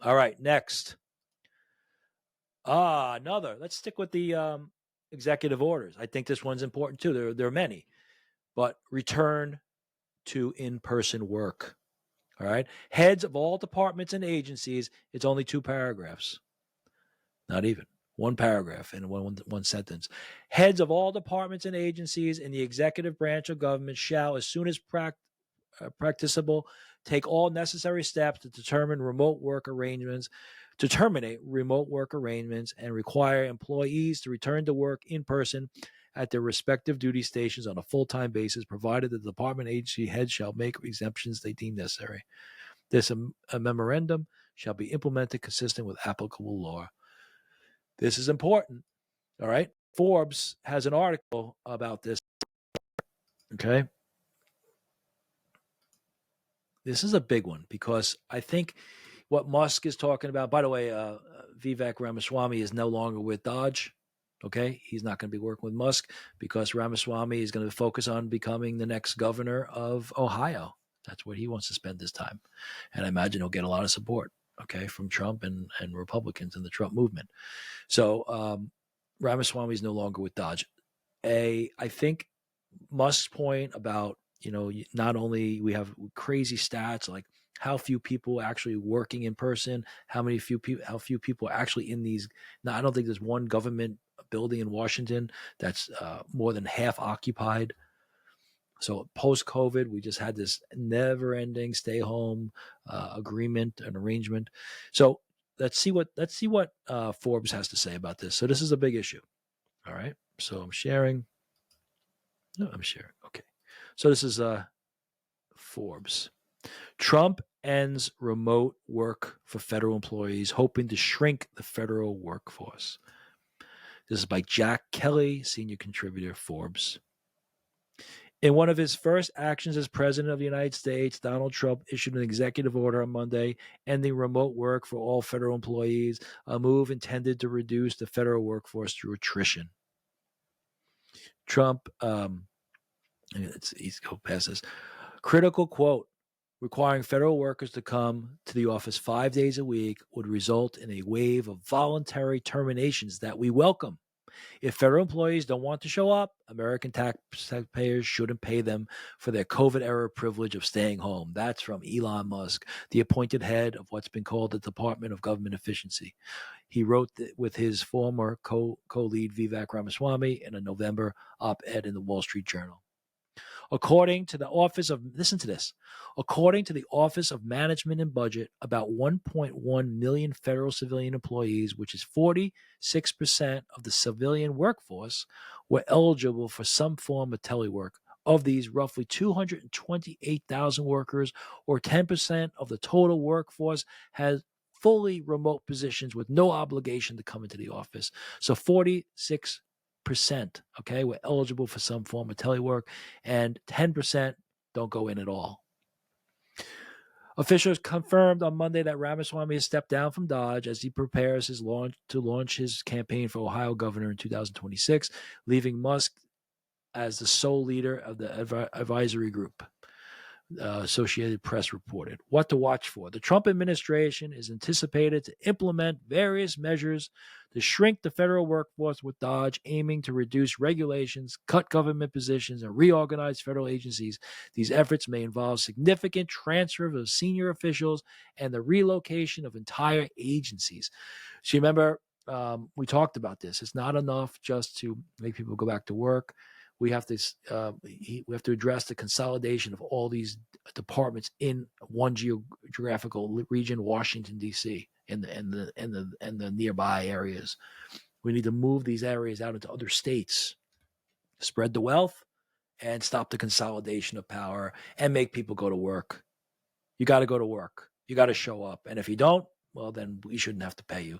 All right, next. Another. Let's stick with the executive orders. I think this one's important too. There are many, but return to in-person work. All right. Heads of all departments and agencies, it's only 2 paragraphs. Not even. 1 paragraph in one sentence. Heads of all departments and agencies in the executive branch of government shall, as soon as practicable, take all necessary steps to terminate remote work arrangements and require employees to return to work in person at their respective duty stations on a full-time basis, provided that the department agency heads shall make exemptions they deem necessary. This a memorandum shall be implemented consistent with applicable law. This is important. All right. Forbes has an article about this. Okay. This is a big one because I think what Musk is talking about, by the way, Vivek Ramaswamy is no longer with Dodge. Okay. He's not going to be working with Musk because Ramaswamy is going to focus on becoming the next governor of Ohio. That's where he wants to spend his time. And I imagine he'll get a lot of support, okay, from Trump and Republicans in the Trump movement. So Ramaswamy is no longer with Dodge. I think Musk's point about, not only we have crazy stats like how few people are actually working in person, how few people are actually in these. Now, I don't think there's one government building in Washington that's more than half occupied. So post-COVID, we just had this never-ending stay-home agreement and arrangement. So let's see what Forbes has to say about this. So this is a big issue. All right. So I'm sharing. No, I'm sharing. Okay. So this is Forbes. Trump ends remote work for federal employees, hoping to shrink the federal workforce. This is by Jack Kelly, senior contributor, Forbes. In one of his first actions as president of the United States, Donald Trump issued an executive order on Monday ending remote work for all federal employees, a move intended to reduce the federal workforce through attrition. Trump, let's go past this. Critical quote, requiring federal workers to come to the office 5 days a week would result in a wave of voluntary terminations that we welcome. If federal employees don't want to show up, American taxpayers shouldn't pay them for their COVID-era privilege of staying home. That's from Elon Musk, the appointed head of what's been called the Department of Government Efficiency. He wrote with his former co-lead Vivek Ramaswamy in a November op-ed in the Wall Street Journal. According to the Office of Management and Budget, about 1.1 million federal civilian employees, which is 46% of the civilian workforce, were eligible for some form of telework. Of these, roughly 228,000 workers, or 10% of the total workforce, has fully remote positions with no obligation to come into the office. So 46%, okay, were eligible for some form of telework, and 10% don't go in at all. Officials confirmed on Monday that Ramaswamy has stepped down from Dodge as he prepares to launch his campaign for Ohio governor in 2026, leaving Musk as the sole leader of the advisory group. Associated Press reported. What to watch for. The Trump administration is anticipated to implement various measures to shrink the federal workforce, with Dodge aiming to reduce regulations, cut government positions, and reorganize federal agencies. These efforts may involve significant transfers of senior officials and the relocation of entire agencies. So you remember, we talked about this. It's not enough just to make people go back to work. We have to address the consolidation of all these departments in one geographical region, Washington D.C., and the nearby areas. We need to move these areas out into other states, spread the wealth, and stop the consolidation of power, and make people go to work. You got to go to work. You got to show up, and if you don't, well, then we shouldn't have to pay you.